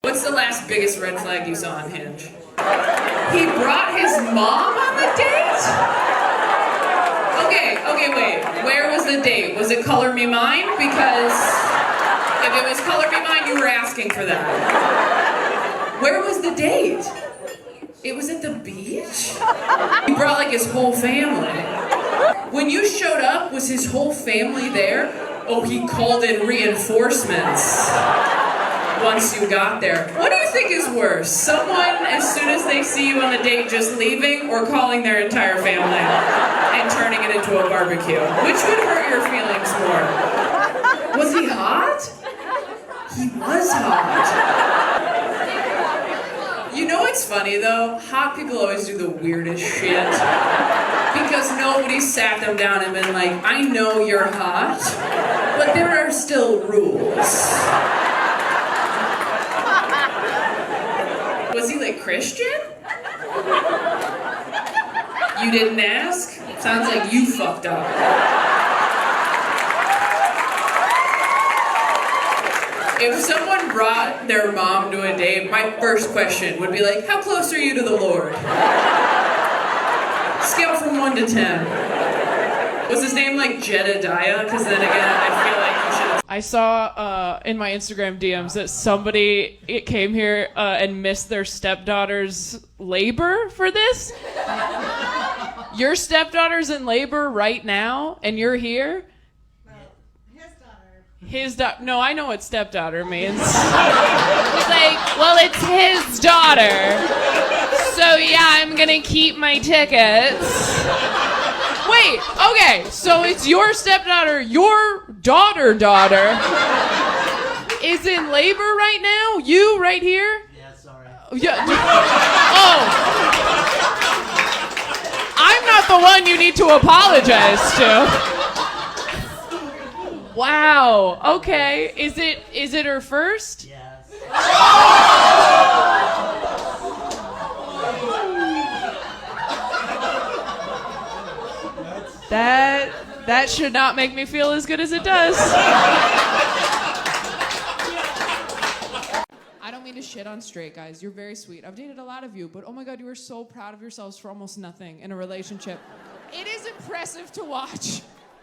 What's the last biggest red flag you saw on Hinge? He brought his mom on the date? Okay, wait. Where was the date? Was it Color Me Mine? Because if it was Color Me Mine, you were asking for that. Where was the date? It was at the beach? He brought like his whole family. When you showed up, was his whole family there? Oh, he called in reinforcements once you got there. What do you think is worse? Someone, as soon as they see you on the date, just leaving, or calling their entire family and turning it into a barbecue? Which would hurt your feelings more? Was he hot? He was hot. You know what's funny though? Hot people always do the weirdest shit. Because nobody sat them down and been like, I know you're hot, but there are still rules. Was he like Christian? You didn't ask? Sounds like you fucked up. If someone brought their mom to a date, my first question would be like, how close are you to the Lord? Scale from 1 to 10. Was his name like Jedediah? Because then again, I feel like you should have... I saw in my Instagram DMs that somebody came here and missed their stepdaughter's labor for this. Your stepdaughter's in labor right now, and you're here? No, I know what stepdaughter means. It's like, well, it's his daughter. So yeah, I'm gonna keep my tickets. Wait, okay, so it's your stepdaughter, your daughter is in labor right now? You right here? Yeah, sorry. Yeah. Oh. I'm not the one you need to apologize to. Wow. Okay. Is it her first? Yes. That should not make me feel as good as it does. I don't mean to shit on straight guys. You're very sweet. I've dated a lot of you, but oh my God, you are so proud of yourselves for almost nothing in a relationship. It is impressive to watch.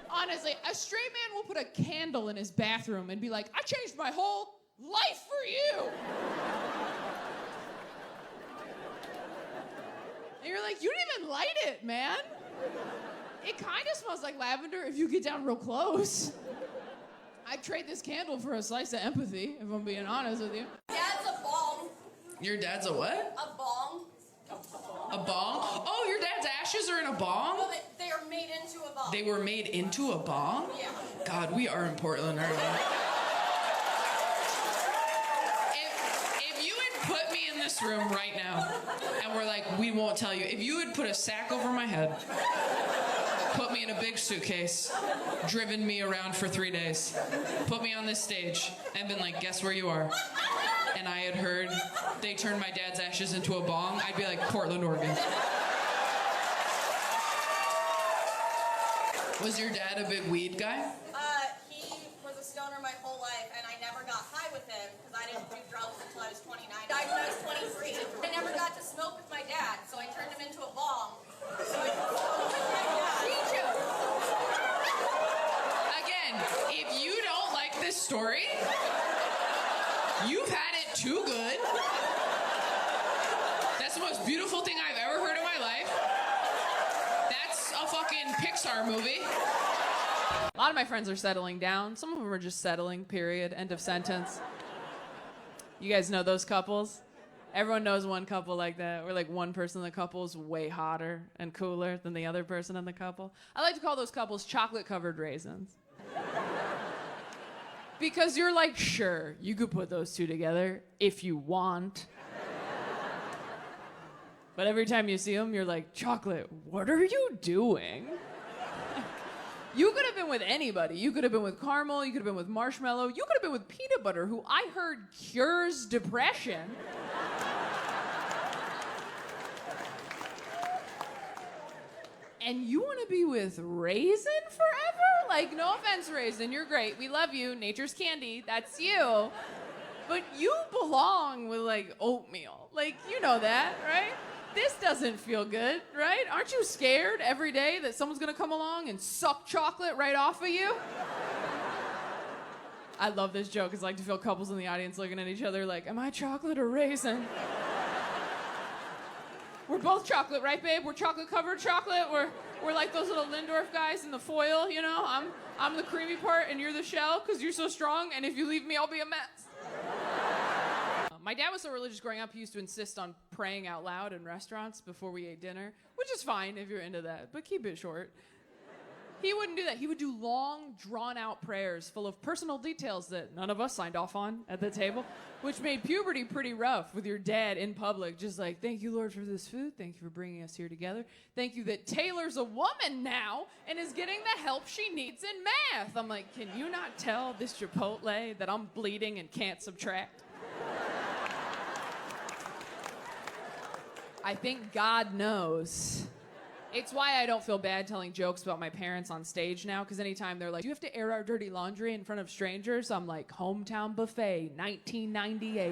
Honestly, a straight man will put a candle in his bathroom and be like, I changed my whole life for you. And you're like, you didn't even light it, man. It kind of smells like lavender if you get down real close. I'd trade this candle for a slice of empathy, if I'm being honest with you. Dad's a bong. Your dad's a what? A bong. A bong? Oh, your dad's ashes are in a bong? No, they are made into a bong. They were made into a bong? Yeah. God, we are in Portland, aren't we? If you had put me in this room right now, and we're like, we won't tell you. If you had put a sack over my head, put me in a big suitcase, driven me around for 3 days, put me on this stage, and been like, guess where you are? And I had heard they turned my dad's ashes into a bong, I'd be like, Portland, Oregon. Was your dad a big weed guy? He was a stoner my whole life, and I never got high with him because I didn't do drugs until I was 29. I died when I was 23. I never got to smoke with my dad, so I turned him into a bong. So I could smoke with my dad. Again, if you don't like this story, you've had it too good. That's the most beautiful thing I've ever heard in my life. That's a fucking Pixar movie. A lot of my friends are settling down. Some of them are just settling, period, end of sentence. You guys know those couples? Everyone knows one couple like that, where like one person in the couple is way hotter and cooler than the other person in the couple. I like to call those couples chocolate-covered raisins. Because you're like, sure, you could put those two together if you want. But every time you see them, you're like, chocolate, what are you doing? You could have been with anybody. You could have been with caramel. You could have been with marshmallow. You could have been with peanut butter, who I heard cures depression. And you want to be with Raisin forever? Like, no offense, Raisin. You're great. We love you. Nature's candy. That's you. But you belong with like oatmeal. Like, you know that, right? This doesn't feel good, right? Aren't you scared every day that someone's gonna come along and suck chocolate right off of you? I love this joke. It's like to feel couples in the audience looking at each other like, am I chocolate or raisin? We're both chocolate, right, babe? We're chocolate-covered chocolate. We're like those little Lindorf guys in the foil, you know? I'm the creamy part and you're the shell because you're so strong, and if you leave me, I'll be a mess. My dad was so religious growing up, he used to insist on praying out loud in restaurants before we ate dinner, which is fine if you're into that, but keep it short. He wouldn't do that. He would do long, drawn-out prayers full of personal details that none of us signed off on at the table, which made puberty pretty rough with your dad in public, just like, thank you, Lord, for this food. Thank you for bringing us here together. Thank you that Taylor's a woman now and is getting the help she needs in math. I'm like, can you not tell this Chipotle that I'm bleeding and can't subtract? I think God knows. It's why I don't feel bad telling jokes about my parents on stage now, because anytime they're like, do you have to air our dirty laundry in front of strangers? I'm like, hometown buffet, 1998.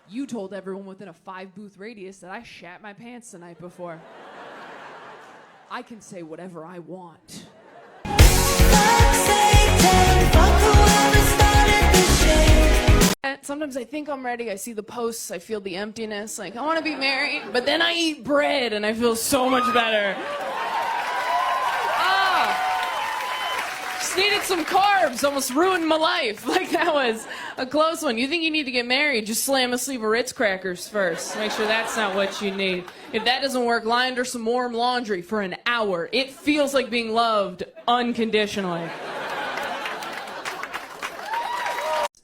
You told everyone within a 5-booth radius that I shat my pants the night before. I can say whatever I want. Sometimes I think I'm ready, I see the posts, I feel the emptiness, like I want to be married, but then I eat bread and I feel so much better. Just needed some carbs, almost ruined my life. Like that was a close one. You think you need to get married, just slam a sleeve of Ritz crackers first. Make sure that's not what you need. If that doesn't work, lie under some warm laundry for an hour. It feels like being loved unconditionally.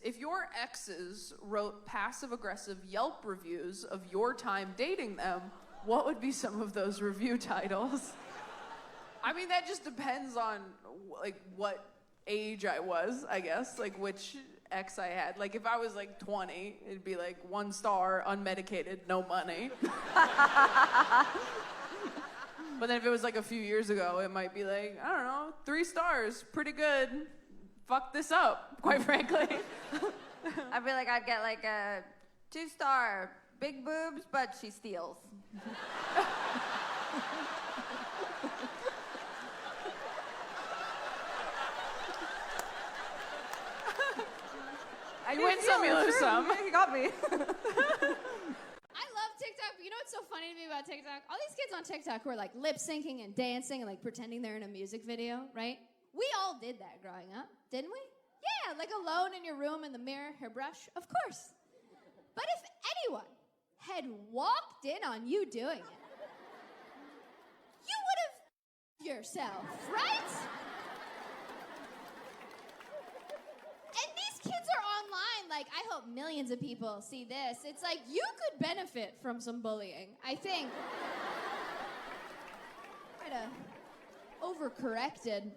If your exes wrote passive-aggressive Yelp reviews of your time dating them, what would be some of those review titles? I mean, that just depends on, like, what age I was, I guess, like, which ex I had. Like, if I was, like, 20, it'd be, like, 1 star, unmedicated, no money. But then if it was, like, a few years ago, it might be, like, I don't know, 3 stars, pretty good. Fuck this up, quite frankly. I feel like I'd get like a 2-star, big boobs, but she steals. You win some, you lose some. You got me. I love TikTok, but you know what's so funny to me about TikTok? All these kids on TikTok who are like lip syncing and dancing and like pretending they're in a music video, right? We all did that growing up, didn't we? Yeah, like alone in your room in the mirror, hairbrush, of course. But if anyone had walked in on you doing it, you would have yourself, right? And these kids are online, like, I hope millions of people see this. It's like, you could benefit from some bullying, I think. Kind of overcorrected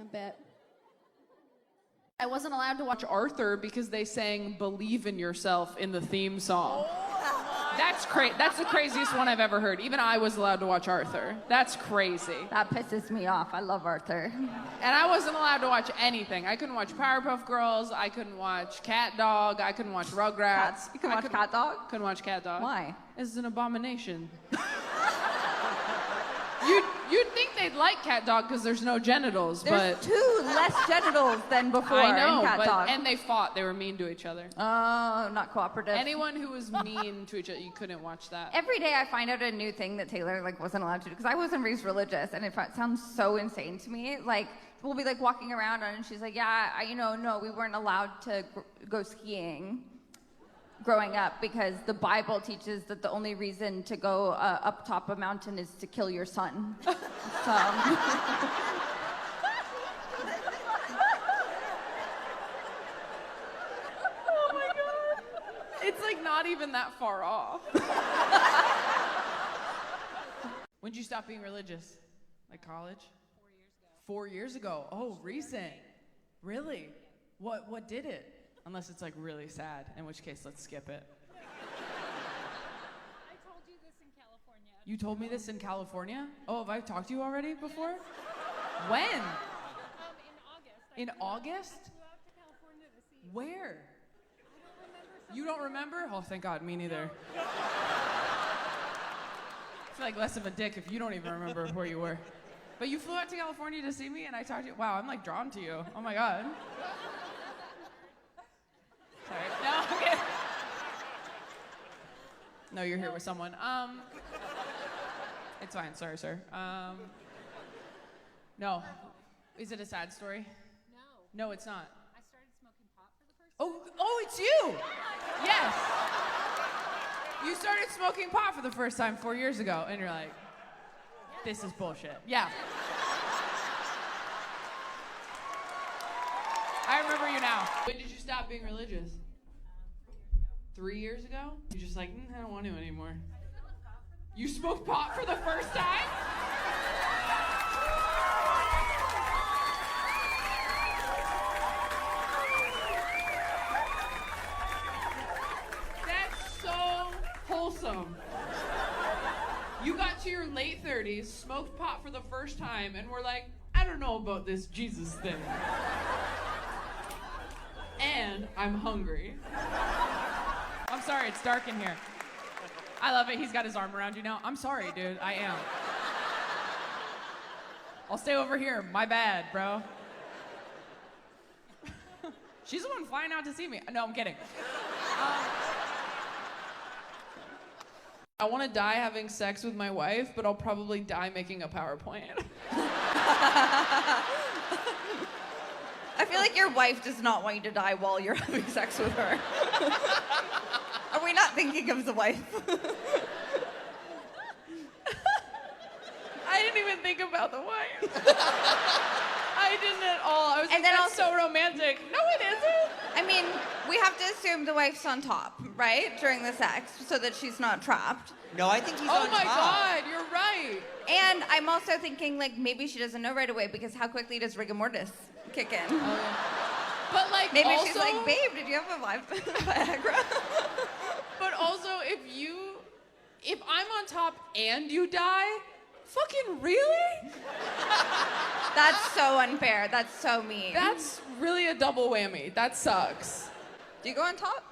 a bit. I wasn't allowed to watch Arthur because they sang Believe in Yourself in the theme song. That's the craziest one I've ever heard. Even I was allowed to watch Arthur. That's crazy. That pisses me off. I love Arthur. And I wasn't allowed to watch anything. I couldn't watch Powerpuff Girls. I couldn't watch Cat Dog. I couldn't watch Rugrats. You can watch Cat Dog? Couldn't watch Cat Dog. Why? It's an abomination. You'd think they'd like Cat Dog because there's no genitals, There's but 2 less genitals than before I know, in Cat but Dog. and they fought. They were mean to each other. Oh, not cooperative. Anyone who was mean to each other, you couldn't watch that. Every day I find out a new thing that Taylor like wasn't allowed to do because I wasn't raised religious, and it sounds so insane to me. Like we'll be like walking around and she's like, yeah, no, we weren't allowed to go skiing growing up because the Bible teaches that the only reason to go up top a mountain is to kill your son. So. Oh my God. It's like not even that far off. When'd you stop being religious? Like college? 4 years ago. 4 years ago. Oh, recent. Really? What did it? Unless it's like really sad, in which case let's skip it. I told you this in California. You told me this in California? Oh, have I talked to you already before? When? In August. In August? I flew out to California to see Where? You don't remember? Oh, thank God, me neither. I feel like less of a dick if you don't even remember where you were. But you flew out to California to see me and I talked to you. Wow, I'm like drawn to you. Oh my God. Sorry. No, okay. No, you're here with someone. It's fine. Sorry, sir. No. Is it a sad story? No. No, it's not. I started smoking pot for the first time. Oh, it's you! Yes. You started smoking pot for the first time 4 years ago, and you're like, this is bullshit. Yeah. I remember you now. When did you stop being religious? 3 years ago? You're just like, I don't want to anymore. You smoked pot for the first time? That's so wholesome. You got to your late 30s, smoked pot for the first time, and were like, I don't know about this Jesus thing. And I'm hungry. I'm sorry, it's dark in here. I love it. He's got his arm around you now. I'm sorry, dude. I am. I'll stay over here. My bad, bro. She's the one flying out to see me. No, I'm kidding. I want to die having sex with my wife, but I'll probably die making a PowerPoint. I feel like your wife does not want you to die while you're having sex with her. Are we not thinking of the wife? I didn't even think about the wife. I didn't at all. I was like, then that's so romantic. No, it isn't. I mean, we have to assume the wife's on top, right? During the sex, so that she's not trapped. No, I think he's Oh on my top. God, you're right. And I'm also thinking, like, maybe she doesn't know right away because how quickly does rigor mortis kick in? Oh, yeah. But like, Maybe also, she's like, babe, did you have a Viagra? But also, if I'm on top and you die, fucking really? That's so unfair. That's so mean. That's really a double whammy. That sucks. Do you go on top?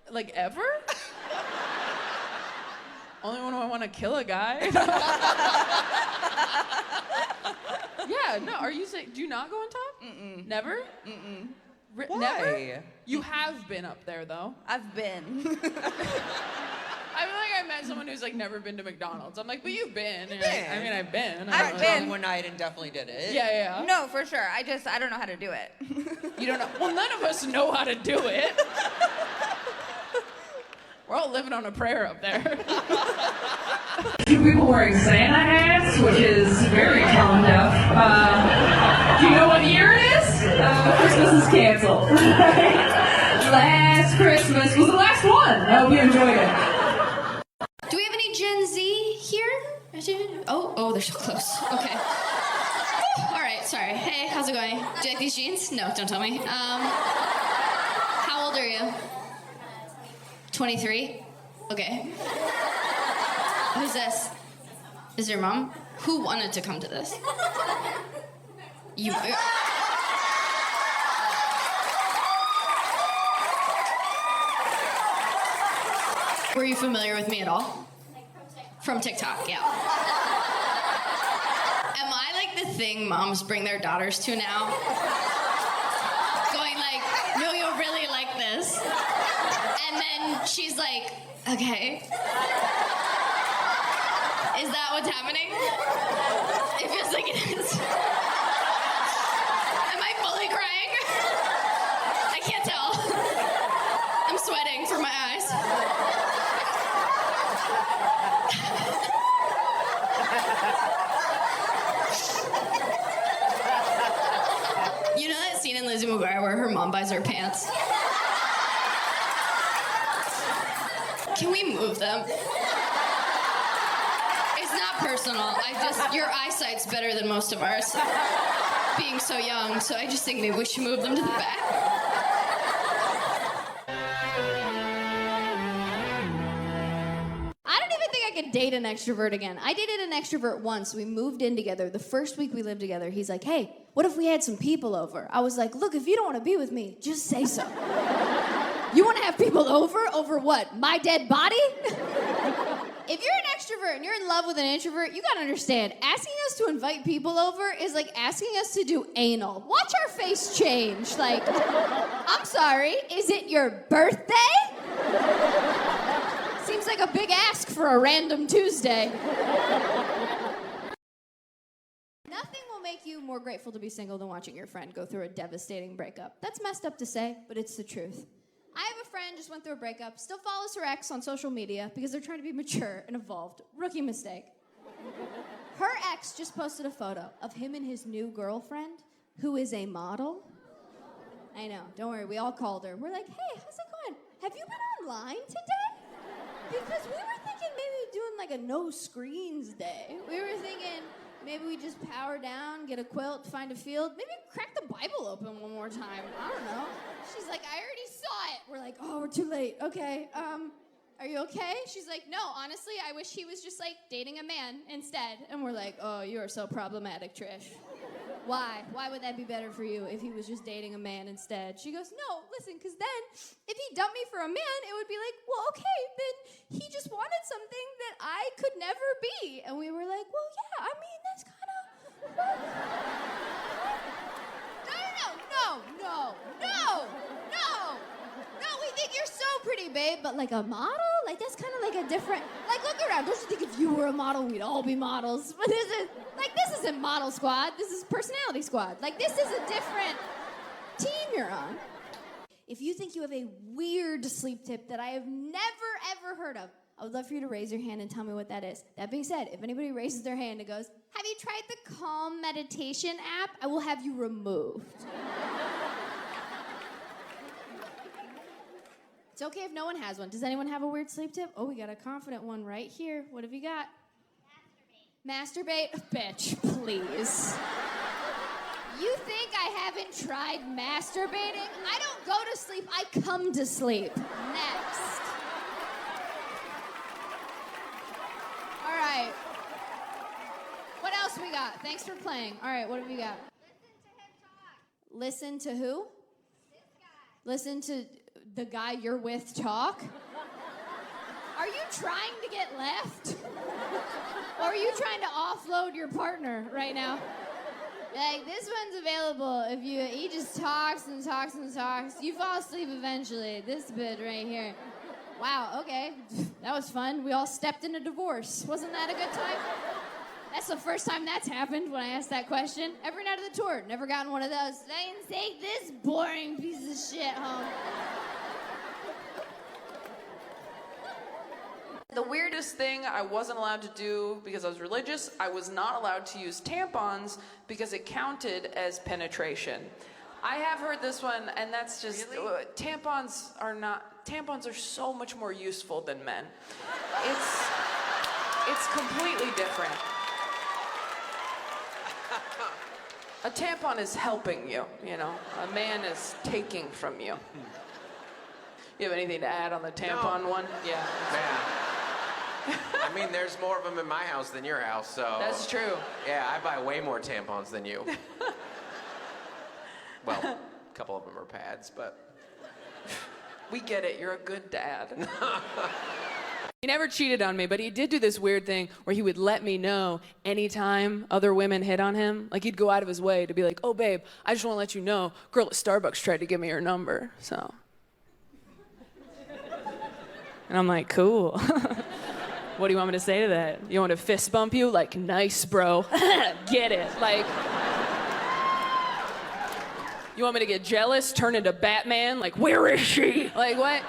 Like, ever? Only when I want to kill a guy. Yeah, no, are you saying, do you not go on top? Mm-mm. Never? Mm-mm. Why? Never? You have been up there, though. I've been. I feel like I met someone who's like never been to McDonald's. I'm like, but you've been. And you're like, Been. I mean, I've been. I've don't been. know. One night and definitely did it. Yeah. No, for sure. I don't know how to do it. You don't know? Well, none of us know how to do it. We're all living on a prayer up there. Two people wearing Santa hats, which is very tone deaf. Do you know what year it is? Christmas is canceled. Last Christmas was the last one. I hope you enjoyed it. Do we have any Gen Z here? Oh, they're so close. Okay. All right, sorry. Hey, how's it going? Do you like these jeans? No, don't tell me. How old are you? 23? Okay. Who's this? Is your mom? Who wanted to come to this? You. Were you familiar with me at all? From TikTok, yeah. Am I like the thing moms bring their daughters to now? Going like, no, you'll really like this. And then she's like, okay. Is that what's happening? It feels like it is. Am I fully crying? I can't tell. I'm sweating from my eyes. You know that scene in Lizzie McGuire where her mom buys her pants? Can we move them? It's not personal. Your eyesight's better than most of ours. Being so young, so I just think maybe we should move them to the back. I don't even think I could can't date an extrovert again. I dated an extrovert once. We moved in together. The first week we lived together, he's like, hey, what if we had some people over? I was like, look, if you don't want to be with me, just say so. You want to have people over? Over what? My dead body? If you're an extrovert and you're in love with an introvert, you gotta understand, asking us to invite people over is like asking us to do anal. Watch our face change. Like, I'm sorry, is it your birthday? Seems like a big ask for a random Tuesday. Nothing will make you more grateful to be single than watching your friend go through a devastating breakup. That's messed up to say, but it's the truth. I have a friend just went through a breakup, still follows her ex on social media because they're trying to be mature and evolved. Rookie mistake. Her ex just posted a photo of him and his new girlfriend, who is a model. I know, don't worry, we all called her. We're like, hey, how's it going? Have you been online today? Because we were thinking maybe doing like a no screens day. We were thinking maybe we just power down, get a quilt, find a field, maybe crack the Bible open one more time. I don't know. She's like, I already saw it. We're like, oh, we're too late. Okay, are you okay? She's like, no, honestly, I wish he was just like dating a man instead. And we're like, oh, you are so problematic, Trish. Why? Why would that be better for you if he was just dating a man instead? She goes, no, listen, because then if he dumped me for a man, it would be like, well, okay, then he just wanted something that I could never be. And we were like, well, yeah, I mean, that's kind of... No, we think you're so pretty, babe, but like a model? Like, that's kind of like a different... Like, look around. Don't you think if you were a model, we'd all be models? But this isn't Model Squad. This is Personality Squad. Like, this is a different team you're on. If you think you have a weird sleep tip that I have never, ever heard of, I would love for you to raise your hand and tell me what that is. That being said, if anybody raises their hand and goes, have you tried the Calm Meditation app? I will have you removed. It's okay if no one has one. Does anyone have a weird sleep tip? Oh, we got a confident one right here. What have you got? Masturbate. Bitch, please. You think I haven't tried masturbating? I don't go to sleep, I come to sleep. Next. All right. What else we got? Thanks for playing. All right, what have we got? Listen to him talk. Listen to who? This guy. Listen to the guy you're with talk? Are you trying to get left? Or are you trying to offload your partner right now? Like, this one's available if he just talks and talks and talks. You fall asleep eventually. This bit right here. Wow, okay. That was fun. We all stepped in a divorce. Wasn't that a good time? That's the first time that's happened when I asked that question. Every night of the tour, never gotten one of those. I can take this boring piece of shit home. The weirdest thing I wasn't allowed to do because I was religious, I was not allowed to use tampons because it counted as penetration. I have heard this one, and that's just, really? Tampons are so much more useful than men. It's completely different. A tampon is helping you, you know. A man is taking from you. You have anything to add on the tampon one? Yeah. I mean, there's more of them in my house than your house, so... That's true. Yeah, I buy way more tampons than you. Well, a couple of them are pads, but... We get it, you're a good dad. He never cheated on me, but he did do this weird thing where he would let me know anytime other women hit on him. Like, he'd go out of his way to be like, oh, babe, I just want to let you know, girl at Starbucks tried to give me her number, so... And I'm like, cool. What do you want me to say to that? You want me to fist bump you? Like, nice, bro. Get it. Like, you want me to get jealous, turn into Batman? Like, where is she? Like, what?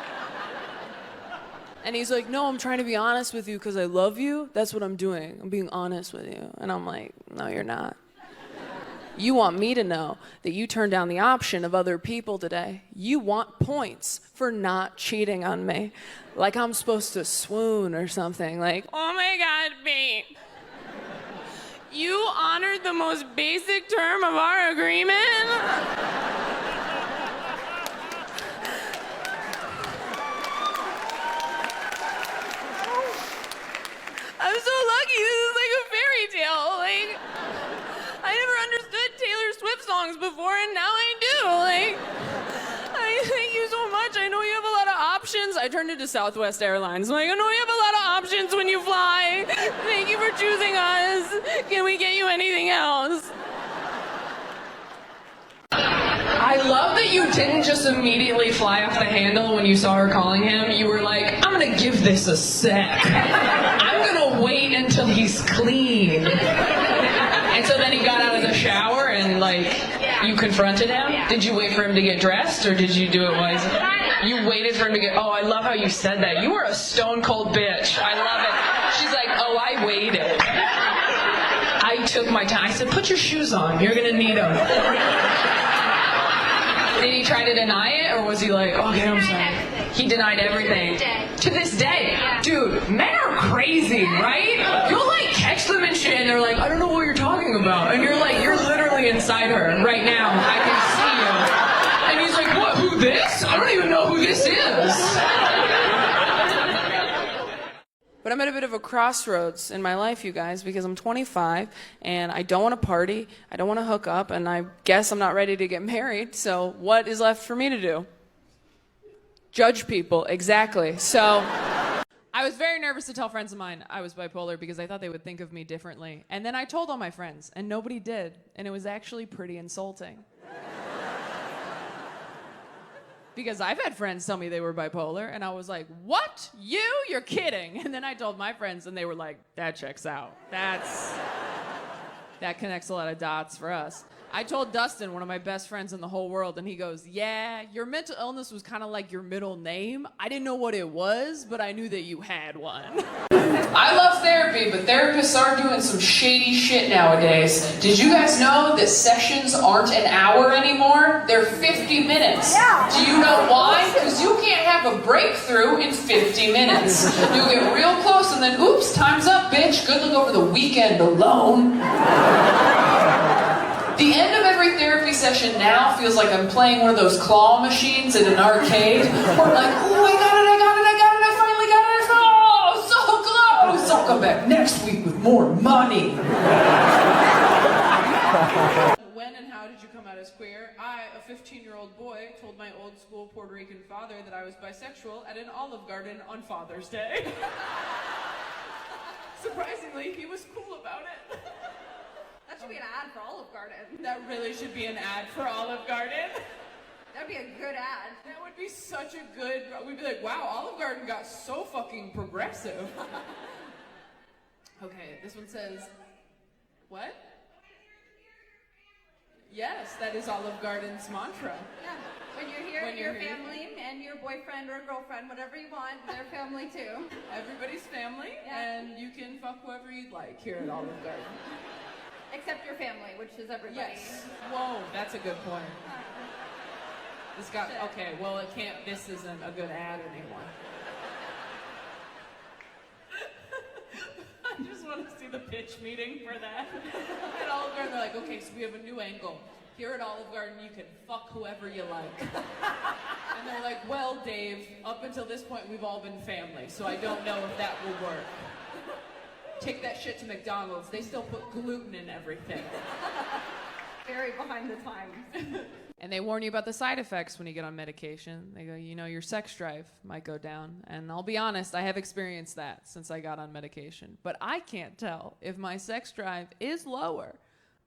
And he's like, no, I'm trying to be honest with you because I love you. That's what I'm doing. I'm being honest with you. And I'm like, no, you're not. You want me to know that you turned down the option of other people today. You want points for not cheating on me. Like I'm supposed to swoon or something. Like, oh my God, babe. You honored the most basic term of our agreement? options? I turned into Southwest Airlines. I'm like, I know you have a lot of options when you fly. Thank you for choosing us. Can we get you anything else? I love that you didn't just immediately fly off the handle when you saw her calling him. You were like, I'm gonna give this a sec. I'm gonna wait until he's clean. And so then he got out of the shower and like, you confronted him? Did you wait for him to get dressed or did you do it while you waited for him to get, oh, I love how you said that. You were a stone cold bitch. I love it. She's like, oh, I waited. I took my time. I said, put your shoes on. You're gonna need them. Did he try to deny it, or was he like, okay, I'm sorry? He denied everything. To this day. Dude, men are crazy, right? You'll like catch them and shit, and they're like, I don't know what you're talking about. And you're like, you're literally inside her right now. I can see you. And he's like, what, who this? I don't even know who this is. But I'm at a bit of a crossroads in my life, you guys, because I'm 25 and I don't want to party, I don't want to hook up, and I guess I'm not ready to get married. So what is left for me to do? Judge people, exactly. So I was very nervous to tell friends of mine I was bipolar because I thought they would think of me differently. And then I told all my friends, and nobody did. And it was actually pretty insulting. Because I've had friends tell me they were bipolar, and I was like, what? You? You're kidding. And then I told my friends, and they were like, that checks out. That connects a lot of dots for us. I told Dustin, one of my best friends in the whole world, and he goes, yeah, your mental illness was kind of like your middle name. I didn't know what it was, but I knew that you had one. I love therapy, but therapists are doing some shady shit nowadays. Did you guys know that sessions aren't an hour anymore? They're 50 minutes. Yeah. Do you know why? Because you can't have a breakthrough in 50 minutes. You'll get real close and then, oops, time's up, bitch. Good luck over the weekend alone. The end of every therapy session now feels like I'm playing one of those claw machines at an arcade. Where I'm like, oh, I got it, I finally got it. Oh, so close. I'll come back next week with more money. When and how did you come out as queer? I, a 15-year-old boy, told my old school Puerto Rican father that I was bisexual at an Olive Garden on Father's Day. Surprisingly, he was cool about it. That should be an ad for Olive Garden. That really should be an ad for Olive Garden. That'd be a good ad. That would be such a good, we'd be like, wow, Olive Garden got so fucking progressive. Okay, this one says, what? Yes, that is Olive Garden's mantra. Yeah, when you're here with your family and your boyfriend or girlfriend, whatever you want, their family too. Everybody's family, and you can fuck whoever you'd like here at Olive Garden. Except your family, which is everybody. Yes. Whoa, that's a good point. This got, okay, well it can't, this isn't a good ad anymore. I just want to see the pitch meeting for that. At Olive Garden, they're like, okay, so we have a new angle. Here at Olive Garden, you can fuck whoever you like. And they're like, well, Dave, up until this point, we've all been family, so I don't know if that will work. Take that shit to McDonald's. They still put gluten in everything. Very behind the times. And they warn you about the side effects when you get on medication. They go, you know, your sex drive might go down. And I'll be honest, I have experienced that since I got on medication. But I can't tell if my sex drive is lower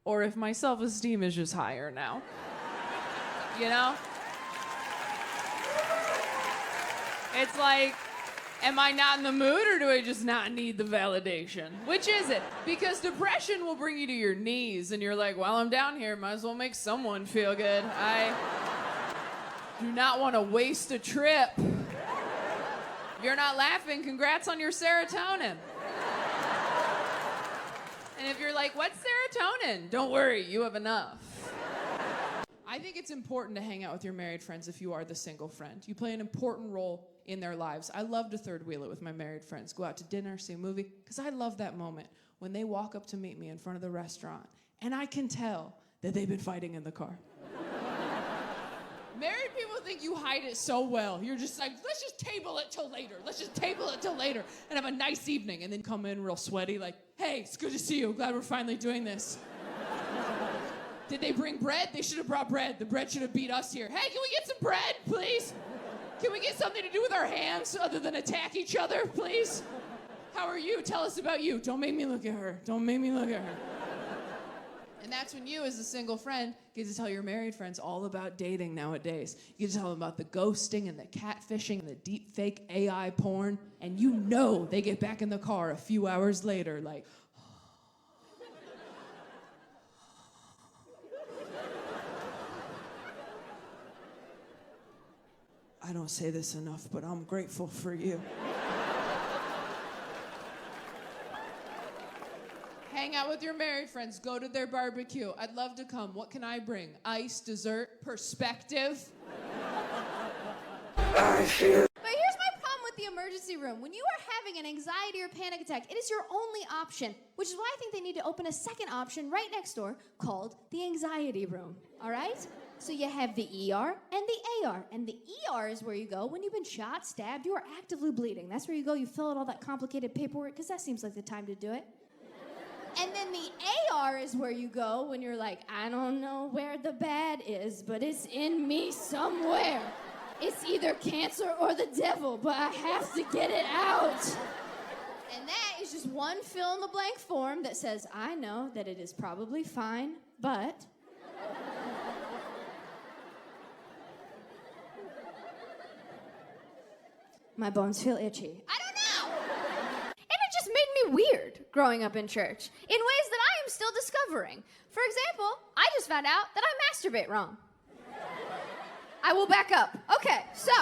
or if my self-esteem is just higher now. You know? It's like, am I not in the mood or do I just not need the validation? Which is it? Because depression will bring you to your knees and you're like, well, I'm down here, might as well make someone feel good. I do not want to waste a trip. If you're not laughing, congrats on your serotonin. And if you're like, what's serotonin? Don't worry, you have enough. I think it's important to hang out with your married friends if you are the single friend. You play an important role in their lives. I love to third wheel it with my married friends. Go out to dinner, see a movie, because I love that moment when they walk up to meet me in front of the restaurant and I can tell that they've been fighting in the car. Married people think you hide it so well. You're just like, let's just table it till later. Let's just table it till later and have a nice evening. And then come in real sweaty like, hey, it's good to see you. Glad we're finally doing this. Did they bring bread? They should have brought bread. The bread should have beat us here. Hey, can we get some bread, please? Can we get get something to do with our hands other than attack each other, please? How are you? Tell us about you. Don't make me look at her. Don't make me look at her. And that's when you, as a single friend, get to tell your married friends all about dating nowadays. You get to tell them about the ghosting and the catfishing and the deep fake AI porn. And you know they get back in the car a few hours later like, I don't say this enough, but I'm grateful for you. Hang out with your married friends. Go to their barbecue. I'd love to come. What can I bring? Ice, dessert, perspective? But here's my problem with the emergency room. When you are having an anxiety or panic attack, it is your only option, which is why I think they need to open a second option right next door called the anxiety room, all right? So you have the ER and the AR. And the ER is where you go when you've been shot, stabbed, you are actively bleeding. That's where you go, you fill out all that complicated paperwork, because that seems like the time to do it. And then the AR is where you go when you're like, I don't know where the bad is, but it's in me somewhere. It's either cancer or the devil, but I have to get it out. And that is just one fill-in-the-blank form that says, I know that it is probably fine, but... my bones feel itchy. I don't know! And it just made me weird growing up in church in ways that I am still discovering. For example, I just found out that I masturbate wrong. I will back up. Okay, so.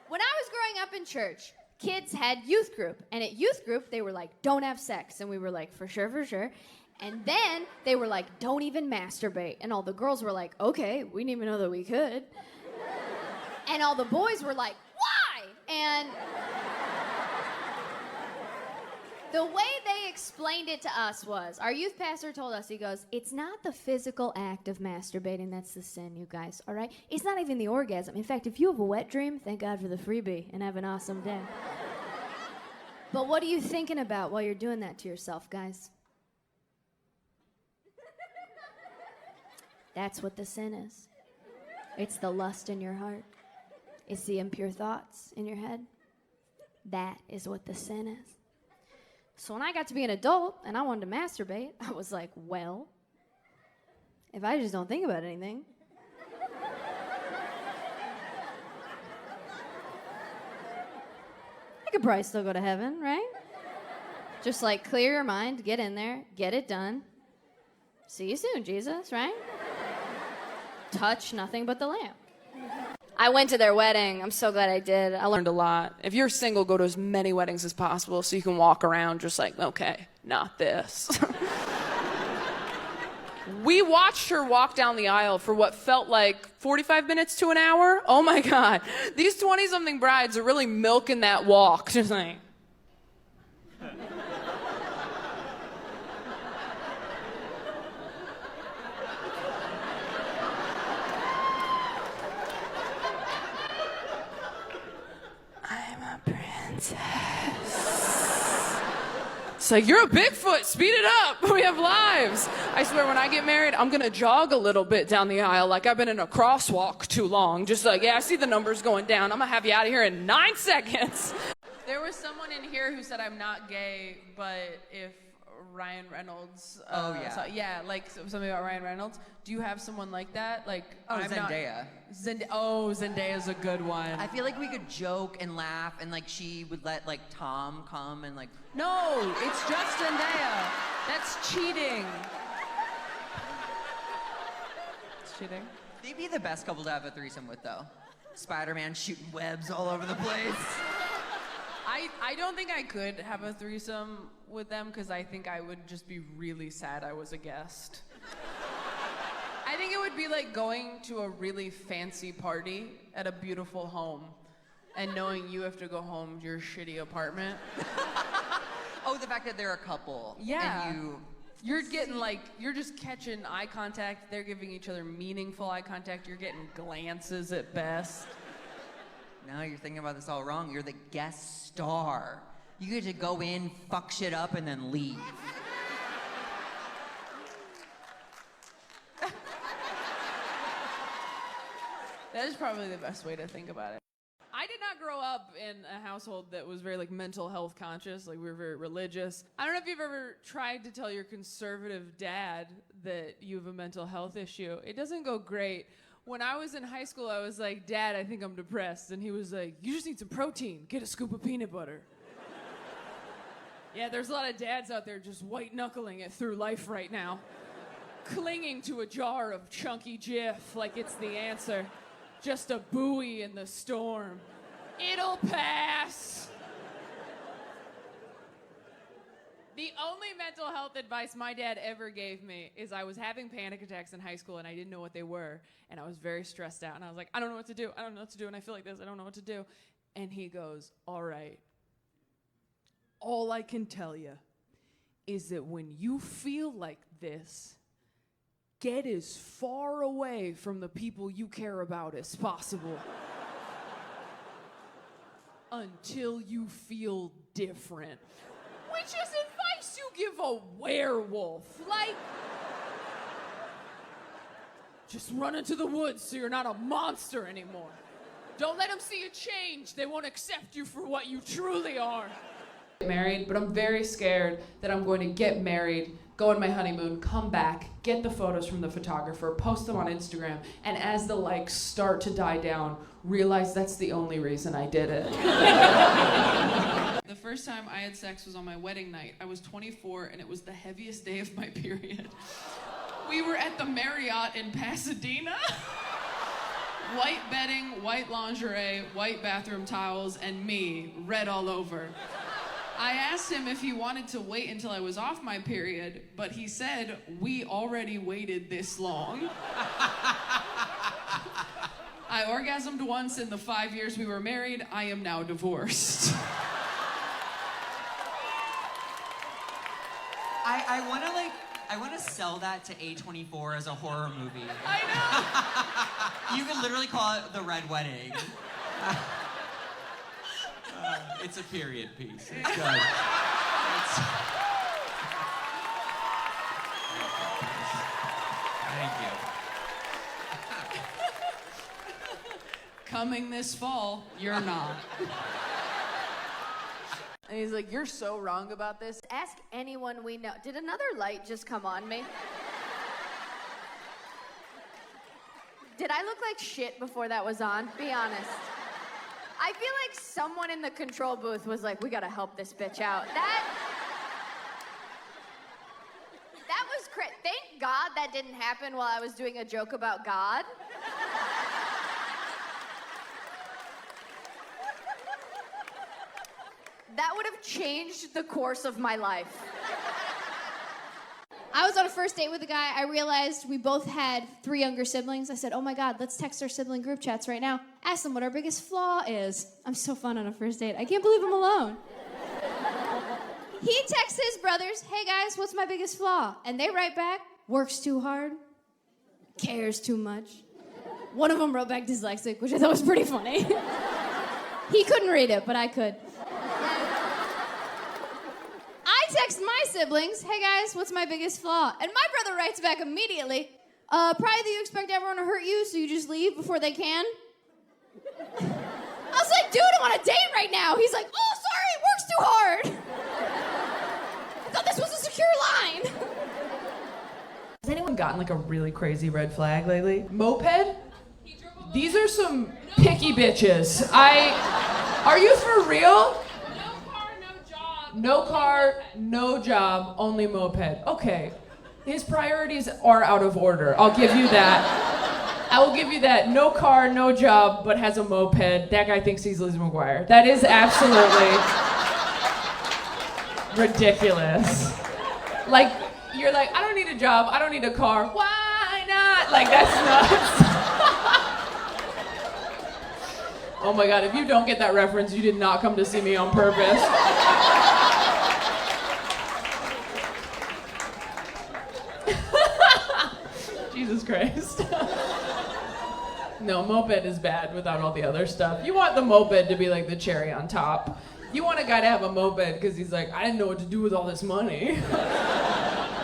When I was growing up in church, kids had youth group. And at youth group, they were like, don't have sex. And we were like, for sure, for sure. And then they were like, don't even masturbate. And all the girls were like, okay, we didn't even know that we could. And all the boys were like, why? And the way they explained it to us was, our youth pastor told us, he goes, it's not the physical act of masturbating that's the sin, you guys, all right? It's not even the orgasm. In fact, if you have a wet dream, thank God for the freebie and have an awesome day. But what are you thinking about while you're doing that to yourself, guys? That's what the sin is. It's the lust in your heart. It's the impure thoughts in your head. That is what the sin is. So when I got to be an adult and I wanted to masturbate, I was like, well, if I just don't think about anything, I could probably still go to heaven, right? Just like clear your mind, get in there, get it done. See you soon, Jesus, right? Touch nothing but the lamp. I went to their wedding. I'm so glad I did. I learned a lot. If you're single, go to as many weddings as possible so you can walk around just like, okay, not this. We watched her walk down the aisle for what felt like 45 minutes to an hour. Oh my God. These 20-something brides are really milking that walk. Just like... It's like, you're a Bigfoot, speed it up, we have lives. I swear when I get married, I'm gonna jog a little bit down the aisle like I've been in a crosswalk too long. Just like, yeah, I see the numbers going down. I'm gonna have you out of here in 9 seconds. There was someone in here who said I'm not gay, but if Ryan Reynolds... like something about Ryan Reynolds. Do you have someone like that? Like, Zendaya. Zendaya's a good one. I feel like we could joke and laugh, and like she would let like Tom come and like. No, it's just Zendaya. That's cheating. It's cheating. They'd be the best couple to have a threesome with, though. Spider-Man shooting webs all over the place. I don't think I could have a threesome with them because I think I would just be really sad I was a guest. I think it would be like going to a really fancy party at a beautiful home and knowing you have to go home to your shitty apartment. Oh, the fact that they're a couple. Yeah. And you're getting like, you're just catching eye contact. They're giving each other meaningful eye contact. You're getting glances at best. No, you're thinking about this all wrong. You're the guest star. You get to go in, fuck shit up, and then leave. That is probably the best way to think about it. I did not grow up in a household that was very like mental health conscious. Like we were very religious. I don't know if you've ever tried to tell your conservative dad that you have a mental health issue. It doesn't go great. When I was in high school, I was like, Dad, I think I'm depressed. And he was like, you just need some protein. Get a scoop of peanut butter. Yeah, there's a lot of dads out there just white knuckling it through life right now. Clinging to a jar of chunky Jif like it's the answer. Just a buoy in the storm. It'll pass. The only mental health advice my dad ever gave me is I was having panic attacks in high school and I didn't know what they were. And I was very stressed out. And I was like, I don't know what to do. I don't know what to do. And I feel like this. I don't know what to do. And he goes, all right. All I can tell you is that when you feel like this, get as far away from the people you care about as possible until you feel different. Which is advice you give a werewolf. Like, just run into the woods so you're not a monster anymore. Don't let them see you change. They won't accept you for what you truly are. Married, but I'm very scared that I'm going to get married, go on my honeymoon, come back, get the photos from the photographer, post them on Instagram, and as the likes start to die down, realize that's the only reason I did it. The first time I had sex was on my wedding night. I was 24 and it was the heaviest day of my period. We were at the Marriott in Pasadena. White bedding, white lingerie, white bathroom towels, and me, red all over. I asked him if he wanted to wait until I was off my period, but he said, we already waited this long. I orgasmed once in the 5 years we were married. I am now divorced. I want to sell that to A24 as a horror movie. I know. You could literally call it The Red Wedding. It's a period piece. It's good. Thank you. Coming this fall, you're not. And he's like, you're so wrong about this. Ask anyone we know. Did another light just come on me? Did I look like shit before that was on? Be honest. I feel like someone in the control booth was like, we gotta help this bitch out. That was crazy. Thank God that didn't happen while I was doing a joke about God. That would have changed the course of my life. I was on a first date with a guy. I realized we both had 3 younger siblings. I said, oh my God, let's text our sibling group chats right now. Ask them what our biggest flaw is. I'm so fun on a first date. I can't believe I'm alone. He texts his brothers, hey guys, what's my biggest flaw? And they write back, works too hard, cares too much. One of them wrote back dyslexic, which I thought was pretty funny. He couldn't read it, but I could. I text my siblings, hey guys, what's my biggest flaw? And my brother writes back immediately, probably that you expect everyone to hurt you, so you just leave before they can. I was like, dude, I'm on a date right now. He's like, oh, sorry, it works too hard. I thought this was a secure line. Has anyone gotten like a really crazy red flag lately? Moped? These are some picky bitches. Are you for real? No car, no job, only moped. Okay, his priorities are out of order. I'll give you that. I will give you that. No car, no job, but has a moped. That guy thinks he's Liz McGuire. That is absolutely ridiculous. Like, you're like, I don't need a job, I don't need a car. Why not? Like, that's nuts. Oh my God, if you don't get that reference, you did not come to see me on purpose. Jesus Christ. No, moped is bad without all the other stuff. You want the moped to be like the cherry on top. You want a guy to have a moped because he's like, I didn't know what to do with all this money.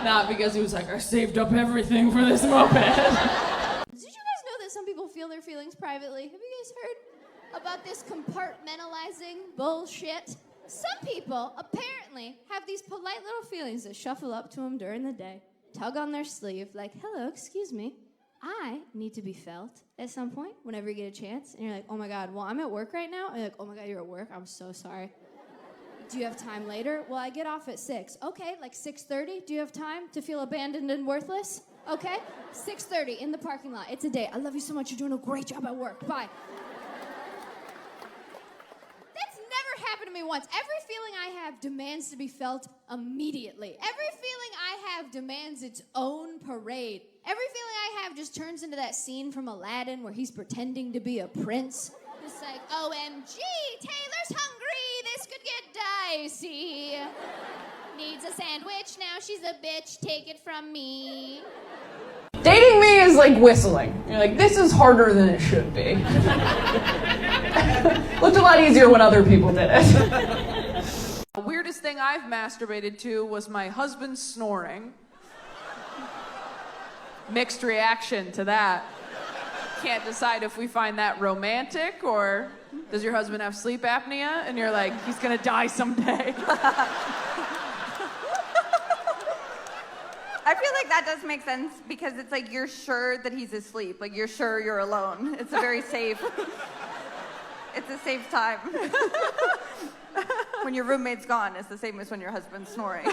Not because he was like, I saved up everything for this moped. Did you guys know that some people feel their feelings feelings privately. Have you guys heard about this compartmentalizing bullshit? Some people apparently have these polite little feelings that shuffle up to them during the day, tug on their sleeve, like, hello, excuse me, I need to be felt at some point whenever you get a chance. And you're like, oh my God, well, I'm at work right now. And you're like, oh my God, you're at work? I'm so sorry. Do you have time later? Well, I get off at 6. Okay, like 6:30? Do you have time to feel abandoned and worthless? Okay, 6:30 in the parking lot. It's a date. I love you so much. You're doing a great job at work. Bye. Happened to me once. Every feeling I have demands to be felt immediately. Every feeling I have demands its own parade. Every feeling I have just turns into that scene from Aladdin where he's pretending to be a prince. Just like, OMG, Taylor's hungry. This could get dicey. Needs a sandwich. Now she's a bitch. Take it from me. Dating me is like whistling. You're like, this is harder than it should be. Looked a lot easier when other people did it. The weirdest thing I've masturbated to was my husband snoring. Mixed reaction to that. Can't decide if we find that romantic or does your husband have sleep apnea and you're like, he's gonna die someday. I feel like that does make sense because it's like you're sure that he's asleep. Like you're sure you're alone. It's a very safe, it's a safe time. When your roommate's gone, it's the same as when your husband's snoring.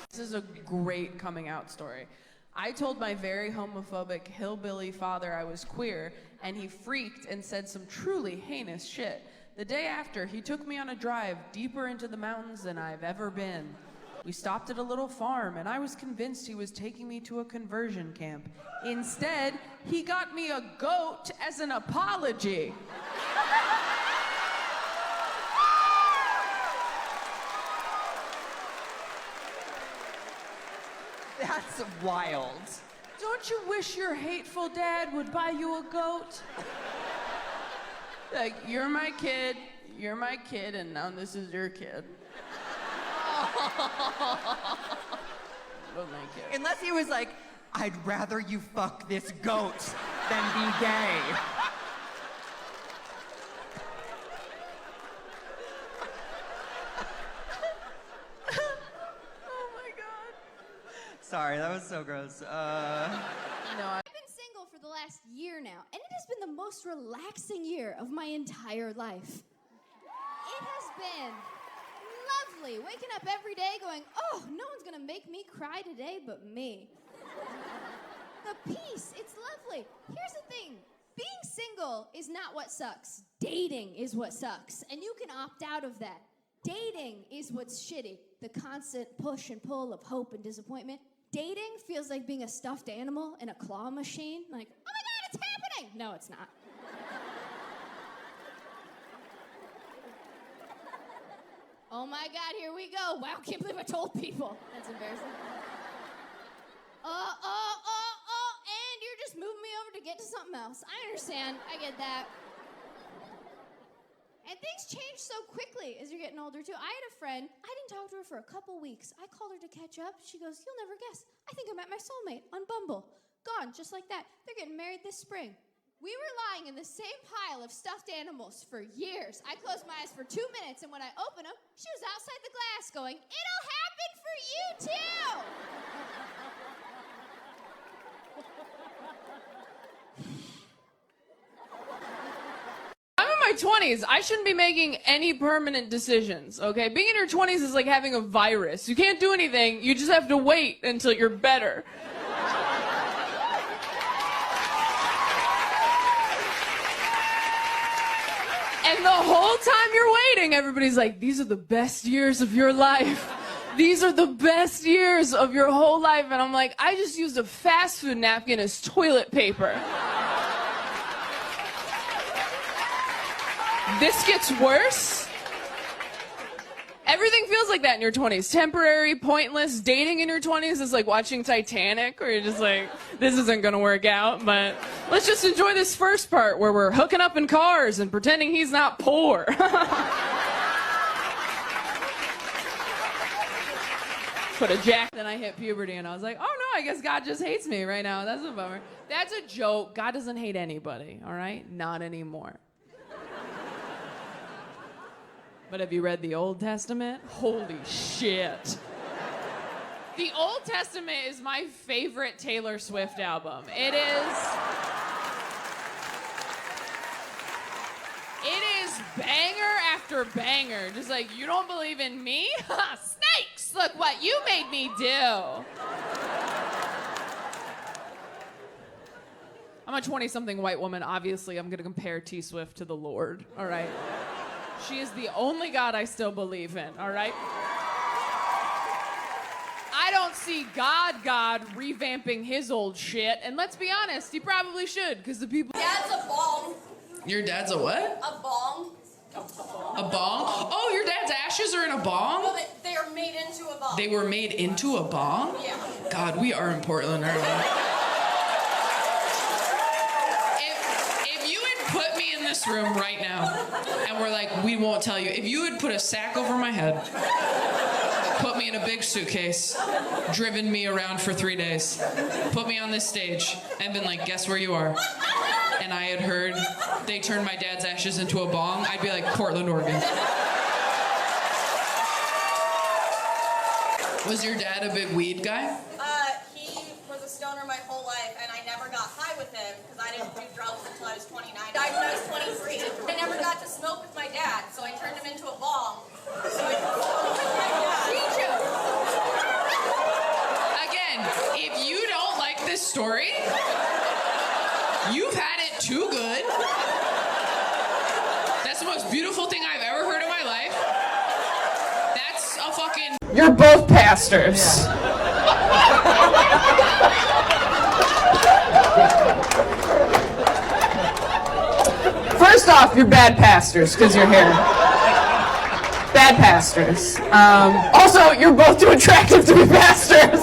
This is a great coming out story. I told my very homophobic hillbilly father I was queer, and he freaked and said some truly heinous shit. The day after, he took me on a drive deeper into the mountains than I've ever been. We stopped at a little farm, and I was convinced he was taking me to a conversion camp. Instead, he got me a goat as an apology. That's wild. Don't you wish your hateful dad would buy you a goat? Like, you're my kid, and now this is your kid. Unless he was like, I'd rather you fuck this goat than be gay. Oh my God. Sorry, that was so gross. No, I've been single for the last year now, and it has been the most relaxing year of my entire life. It has been lovely, waking up every day going, oh, no one's gonna make me cry today but me. The peace, it's lovely. Here's the thing, being single is not what sucks. Dating is what sucks, and you can opt out of that. Dating is what's shitty, the constant push and pull of hope and disappointment. Dating feels like being a stuffed animal in a claw machine, like, oh my God, it's happening! No, it's not. Oh my God, here we go. Wow, can't believe I told people. That's embarrassing. And you're just moving me over to get to something else. I understand, I get that. And things change so quickly as you're getting older too. I had a friend, I didn't talk to her for a couple weeks. I called her to catch up. She goes, you'll never guess. I think I met my soulmate on Bumble. Gone, just like that. They're getting married this spring. We were lying in the same pile of stuffed animals for years. I closed my eyes for 2 minutes, and when I opened them, she was outside the glass going, it'll happen for you too! I'm in my 20s. I shouldn't be making any permanent decisions, okay? Being in your 20s is like having a virus. You can't do anything. You just have to wait until you're better. And the whole time you're waiting, everybody's like, these are the best years of your life. These are the best years of your whole life. And I'm like, I just used a fast food napkin as toilet paper. This gets worse. Everything feels like that in your 20s. Temporary, pointless. Dating in your 20s is like watching Titanic, where you're just like, this isn't gonna work out, but let's just enjoy this first part where we're hooking up in cars and pretending he's not poor. Put a jack. Then I hit puberty and I was like, oh no, I guess God just hates me right now. That's a bummer. That's a joke. God doesn't hate anybody, all right? Not anymore. But have you read the Old Testament? Holy shit. The Old Testament is my favorite Taylor Swift album. It is banger after banger. Just like, you don't believe in me? Snakes! Look what you made me do. I'm a 20-something white woman. Obviously, I'm going to compare T Swift to the Lord, all right? She is the only God I still believe in, all right? I don't see God revamping his old shit, and let's be honest, he probably should, because the people... Dad's a bong. Your dad's a what? A bong. A bong? Oh, your dad's ashes are in a bong? No, they are made into a bong. They were made into a bong? Yeah. God, we are in Portland, aren't we? If you had put me in this room right now, and we're like, we won't tell you. If you had put a sack over my head, put me in a big suitcase, driven me around for 3 days, put me on this stage, and been like, guess where you are? And I had heard they turned my dad's ashes into a bong, I'd be like, Portland, Oregon. Was your dad a big weed guy? He was a stoner my whole life, and I never got high with him because I didn't do drugs until I was 29. I died when I was 23. I never got to smoke with my dad, so I turned him into a bong. So I could smoke with my dad. Again, if you don't like this story, you've had it too good. That's the most beautiful thing I've ever heard in my life. That's a fucking... You're both pastors. First off, you're bad pastors because you're here. Bad pastors. Also, you're both too attractive to be pastors.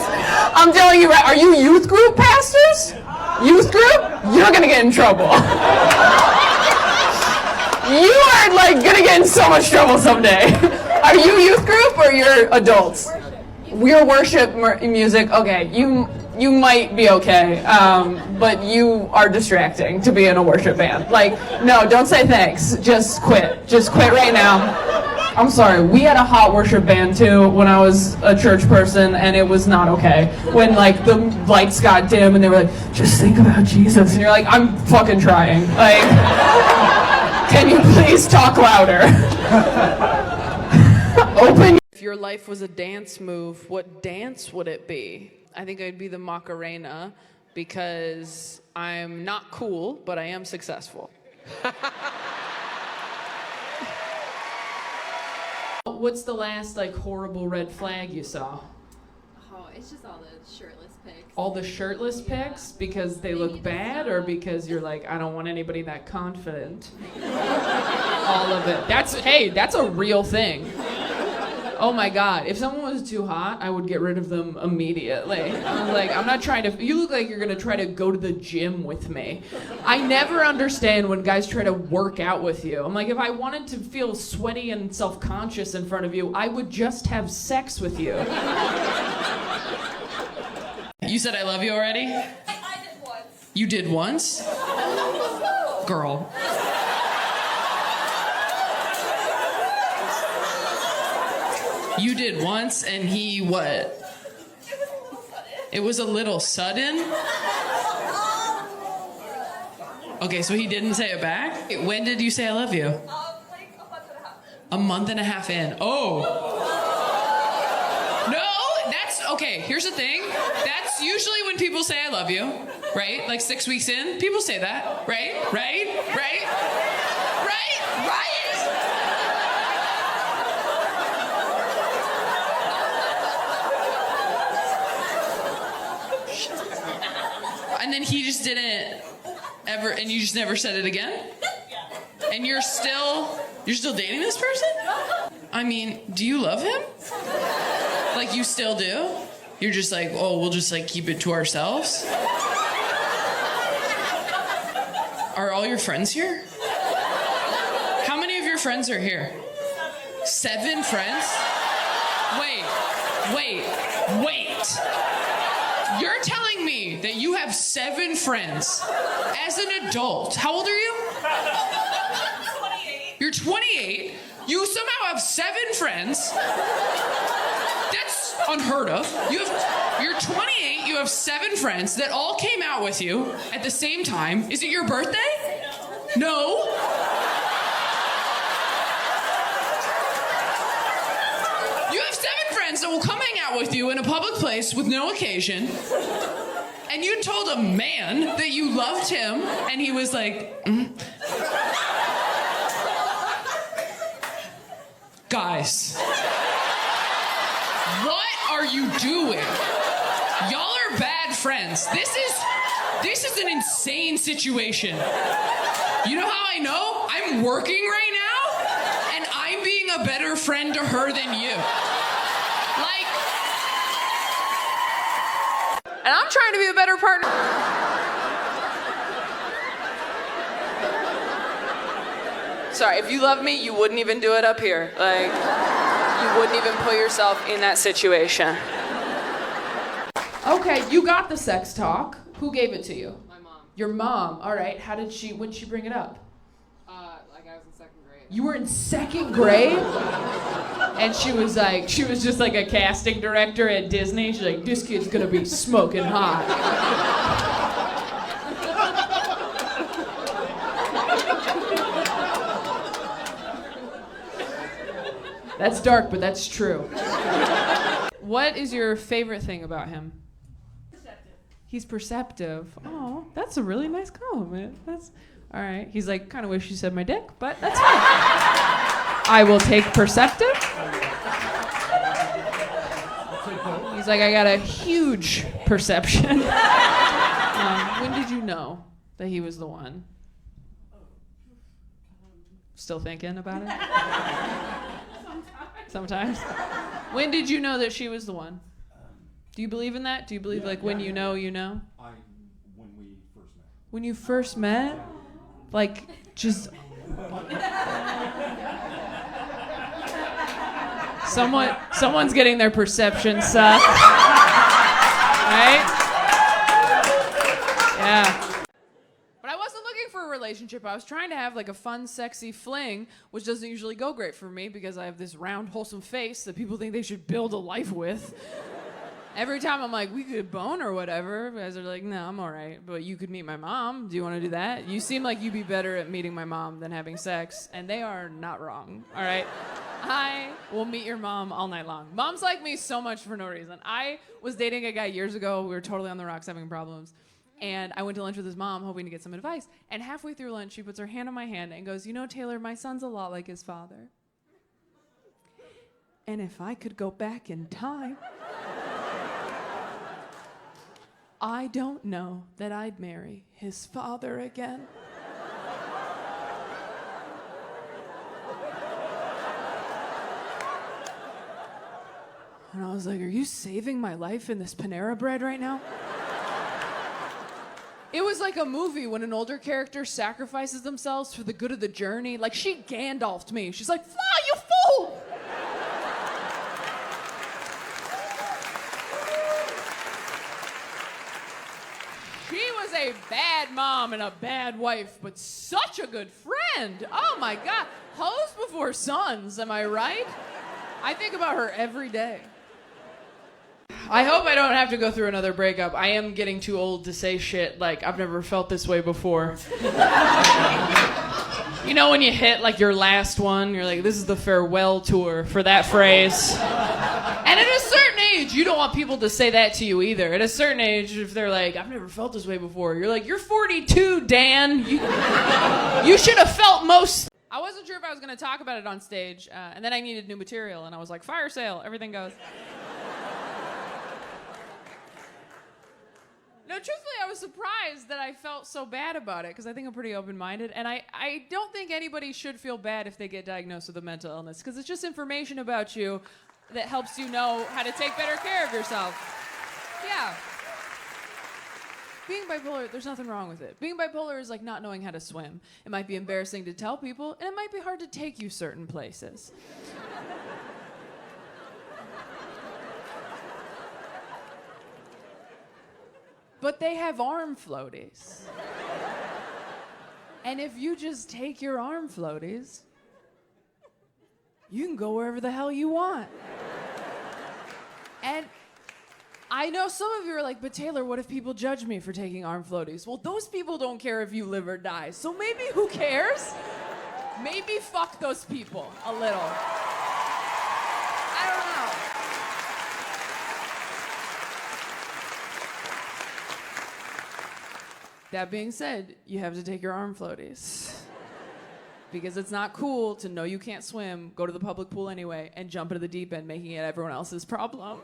I'm telling you, are you youth group pastors? Youth group? You're gonna get in trouble. You are like gonna get in so much trouble someday. Are you youth group or you're adults? We're worship music. Okay, you might be okay, but you are distracting to be in a worship band. Like, no, don't say thanks. Just quit. Just quit right now. I'm sorry, we had a hot worship band too when I was a church person, and it was not okay. When like the lights got dim and they were like, just think about Jesus, and you're like, I'm fucking trying. Like, can you please talk louder? Open. If your life was a dance move, what dance would it be? I think I'd be the Macarena because I'm not cool, but I am successful. What's the last like horrible red flag you saw? Oh, it's just all the shirtless pics. All the shirtless pics because they look bad, or because you're like, I don't want anybody that confident? All of it. That's a real thing. Oh my God, if someone was too hot, I would get rid of them immediately. I was like, I'm not trying to, you look like you're gonna try to go to the gym with me. I never understand when guys try to work out with you. I'm like, if I wanted to feel sweaty and self-conscious in front of you, I would just have sex with you. You said I love you already? I did once. You did once? Girl. You did once, and he what? It was a little sudden? Okay, so he didn't say it back? When did you say I love you? Like a month and a half. A month and a half in. Oh. No, that's, okay, here's the thing. That's usually when people say I love you, right? Like 6 weeks in, people say that, right? Right? Right? Right? Right? And then he just didn't ever, and you just never said it again? And you're still dating this person? I mean, do you love him? Like, you still do? You're just like, oh, we'll just like keep it to ourselves? Are all your friends here? How many of your friends are here? 7 friends? Wait. You're telling me that you have 7 friends as an adult. How old are you? 28. You're 28. You somehow have 7 friends. That's unheard of. You're 28. You have 7 friends that all came out with you at the same time. Is it your birthday? No. You have 7 friends that will come hang out with you in a public place with no occasion. And you told a man that you loved him, and he was like, Guys, what are you doing? Y'all are bad friends. This is an insane situation. You know how I know? I'm working right now, and I'm being a better friend to her than you. Like, And I'm trying to be a better partner. Sorry, if you love me, you wouldn't even do it up here. Like, you wouldn't even put yourself in that situation. Okay, you got the sex talk. Who gave it to you? My mom. Your mom. All right. When did she bring it up? Like I was in 2nd grade. You were in 2nd grade? And she was just like a casting director at Disney. She's like, this kid's gonna be smoking hot. That's dark, but that's true. What is your favorite thing about him? Perceptive. He's perceptive. Oh, that's a really nice compliment. That's all right. He's like, kind of wish you said my dick, but that's fine. I will take perceptive. He's like, I got a huge perception. When did you know that he was the one? Still thinking about it? Sometimes. When did you know that she was the one? Do you believe in that? Do you believe when you know, you know? When we first met. When you first met? Like, just... Someone's getting their perception sucked. Right? Yeah. But I wasn't looking for a relationship. I was trying to have like a fun, sexy fling, which doesn't usually go great for me because I have this round, wholesome face that people think they should build a life with. Every time I'm like, we could bone or whatever, guys are like, no, I'm all right. But you could meet my mom. Do you want to do that? You seem like you'd be better at meeting my mom than having sex, and they are not wrong, all right? I will meet your mom all night long. Moms like me so much for no reason. I was dating a guy years ago. We were totally on the rocks having problems. And I went to lunch with his mom hoping to get some advice. And halfway through lunch, she puts her hand on my hand and goes, you know, Taylor, my son's a lot like his father. And if I could go back in time, I don't know that I'd marry his father again. And I was like, are you saving my life in this Panera Bread right now? It was like a movie when an older character sacrifices themselves for the good of the journey. Like, she Gandalf'd me. She's like, fly, you fool! She was a bad mom and a bad wife, but such a good friend. Oh my God. Hoes before sons, am I right? I think about her every day. I hope I don't have to go through another breakup. I am getting too old to say shit like, I've never felt this way before. You know when you hit like your last one, you're like, this is the farewell tour for that phrase. And at a certain age, you don't want people to say that to you either. At a certain age, if they're like, I've never felt this way before, you're like, you're 42, Dan. You should have felt most. I wasn't sure if I was going to talk about it on stage, and then I needed new material, and I was like, fire sale, everything goes. No, truthfully, I was surprised that I felt so bad about it because I think I'm pretty open-minded, and I don't think anybody should feel bad if they get diagnosed with a mental illness because it's just information about you that helps you know how to take better care of yourself. Yeah. Being bipolar, there's nothing wrong with it. Being bipolar is like not knowing how to swim. It might be embarrassing to tell people, and it might be hard to take you certain places. But they have arm floaties. And if you just take your arm floaties, you can go wherever the hell you want. And I know some of you are like, but Taylor, what if people judge me for taking arm floaties? Well, those people don't care if you live or die. So maybe who cares? Maybe fuck those people a little. I don't know. That being said, you have to take your arm floaties. Because it's not cool to know you can't swim, go to the public pool anyway, and jump into the deep end, making it everyone else's problem.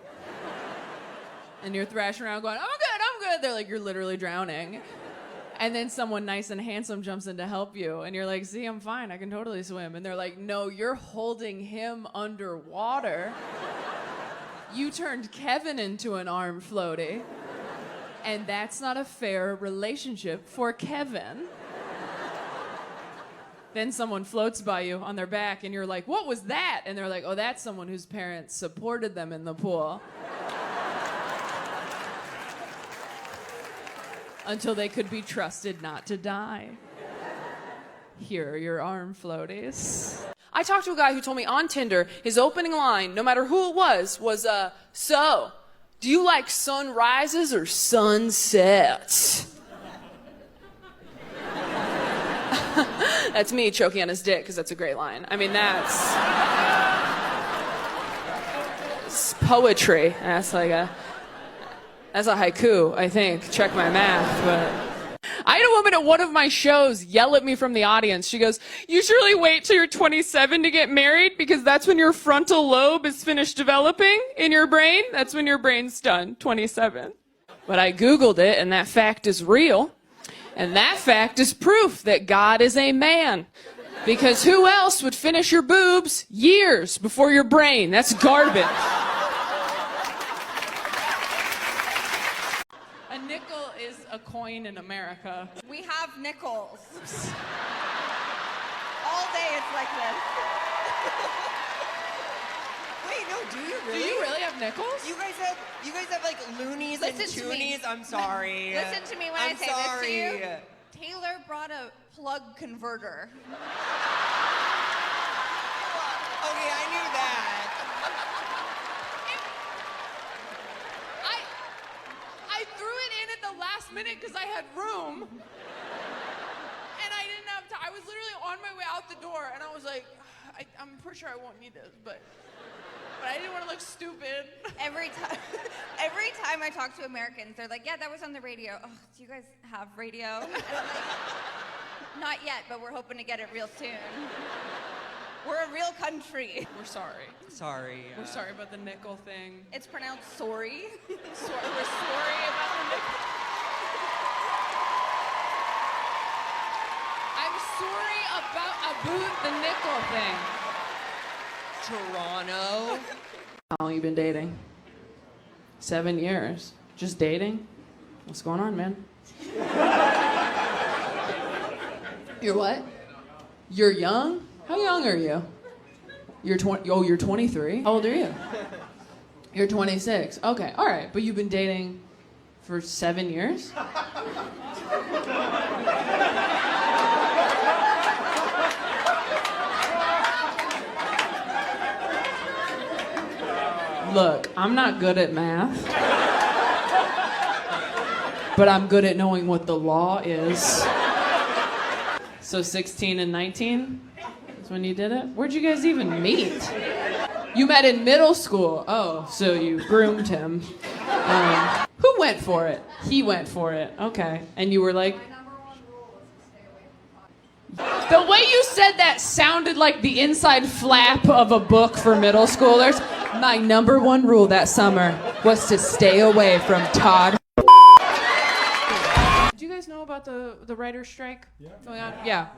And you're thrashing around going, I'm good. They're like, you're literally drowning. And then someone nice and handsome jumps in to help you, and you're like, see, I'm fine, I can totally swim. And they're like, no, you're holding him underwater. You turned Kevin into an arm floaty. And that's not a fair relationship for Kevin. Then someone floats by you on their back, and you're like, what was that? And they're like, oh, that's someone whose parents supported them in the pool. Until they could be trusted not to die. Here are your arm floaties. I talked to a guy who told me on Tinder, his opening line, no matter who it was, so, do you like sunrises or sunsets? That's me choking on his dick, because that's a great line. I mean, it's poetry. That's a haiku, I think. Check my math, but... I had a woman at one of my shows yell at me from the audience. She goes, you surely wait till you're 27 to get married because that's when your frontal lobe is finished developing in your brain. That's when your brain's done, 27. But I Googled it, and that fact is real. And that fact is proof that God is a man. Because who else would finish your boobs years before your brain? That's garbage. A nickel is a coin in America. We have nickels. All day it's like this. Wait, no, do you really? Do you really have nickels? You guys have like loonies and Listen to me. toonies? I'm sorry. Listen to me when I say sorry. this to you. Taylor brought a plug converter. Okay, I knew that. I threw it in at the last minute because I had room. And I didn't have time. I was literally on my way out the door, and I was like, I'm pretty sure I won't need this, but I didn't want to look stupid. Every time I talk to Americans, they're like, yeah, that was on the radio. Oh, do you guys have radio? And I'm like, not yet, but we're hoping to get it real soon. We're a real country. We're sorry. Sorry. We're sorry about the nickel thing. It's pronounced sorry. We're sorry about the nickel. I'm sorry about the nickel thing. Toronto. How long you been dating? 7 years. Just dating? What's going on, man? You're what? You're young? How young are you? You're 20. Oh, you're 23. How old are you? You're 26. Okay, all right. But you've been dating for 7 years? Look, I'm not good at math, but I'm good at knowing what the law is. So 16 and 19 is when you did it? Where'd you guys even meet? You met in middle school. Oh, so you groomed him. Who went for it? He went for it. Okay. And you were like... The way you said that sounded like the inside flap of a book for middle schoolers. My number one rule that summer was to stay away from Todd. Do you guys know about the writer's strike going on? Yeah.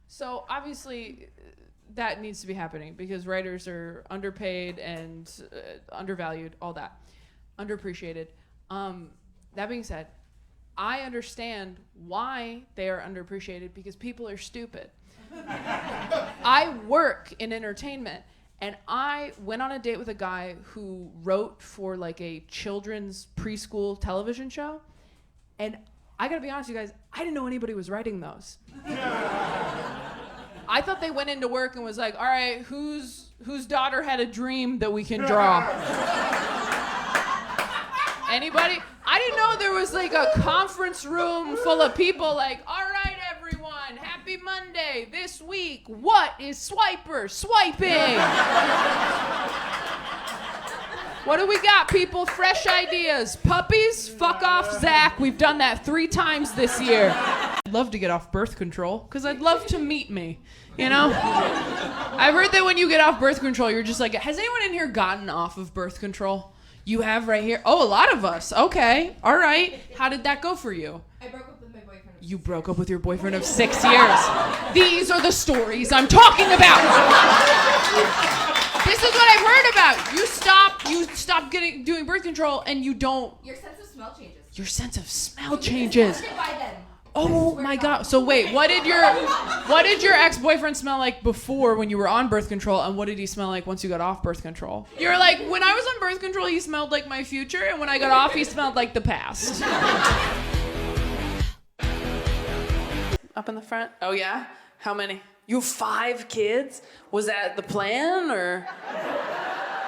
So obviously that needs to be happening because writers are underpaid and undervalued, all that. Underappreciated. That being said, I understand why they are underappreciated because people are stupid. I work in entertainment, and I went on a date with a guy who wrote for like a children's preschool television show, And I gotta be honest with you guys, I didn't know anybody was writing those. I thought they went into work and was like, all right, whose daughter had a dream that we can draw? Anybody? I didn't know there was like a conference room full of people like, all right, everyone, happy Monday. This week, what is Swiper swiping? What do we got, people? Fresh ideas. Puppies? Fuck off, Zach. We've done that 3 times this year. I'd love to get off birth control, because I'd love to meet me, you know? I've heard that when you get off birth control, you're just like, has anyone in here gotten off of birth control? You have right here? Oh, a lot of us. Okay. All right. How did that go for you? I broke up with my boyfriend. You broke up with your boyfriend of 6 years. These are the stories I'm talking about. This is what I've heard about. You stop doing birth control and you don't. Your sense of smell changes. Your sense of smell changes. By then. Oh my God. So wait, what did your ex-boyfriend smell like before when you were on birth control, and what did he smell like once you got off birth control? You're like, when I was on birth control, he smelled like my future, and when I got off, he smelled like the past. Up in the front? Oh yeah? How many? You have 5 kids? Was that the plan, or?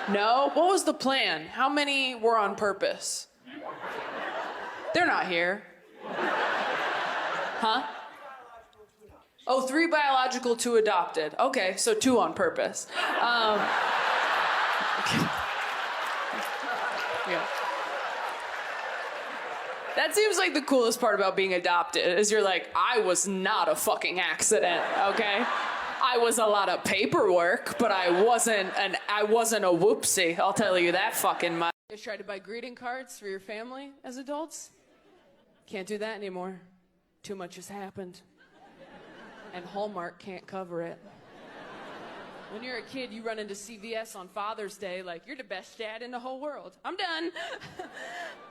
No? What was the plan? How many were on purpose? They're not here. Huh? Oh, 3 biological, 2 adopted. Okay, so 2 on purpose. Okay. Yeah. That seems like the coolest part about being adopted, is you're like, I was not a fucking accident, okay? I was a lot of paperwork, but I wasn't a whoopsie, I'll tell you that fucking much. You guys tried to buy greeting cards for your family as adults? Can't do that anymore. Too much has happened. And Hallmark can't cover it. When you're a kid, you run into CVS on Father's Day like, you're the best dad in the whole world. I'm done.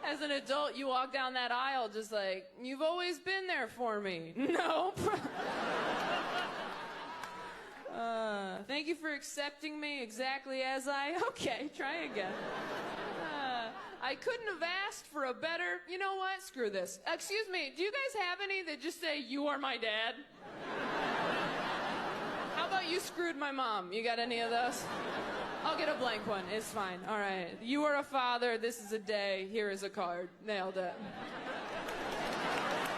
As an adult, you walk down that aisle just like, you've always been there for me. Nope. Thank you for accepting me exactly as okay, try again. I couldn't have asked for a better, you know what, screw this. Excuse me, do you guys have any that just say, you are my dad? How about you screwed my mom? You got any of those? I'll get a blank one, it's fine, all right. You are a father, this is a day, here is a card. Nailed it.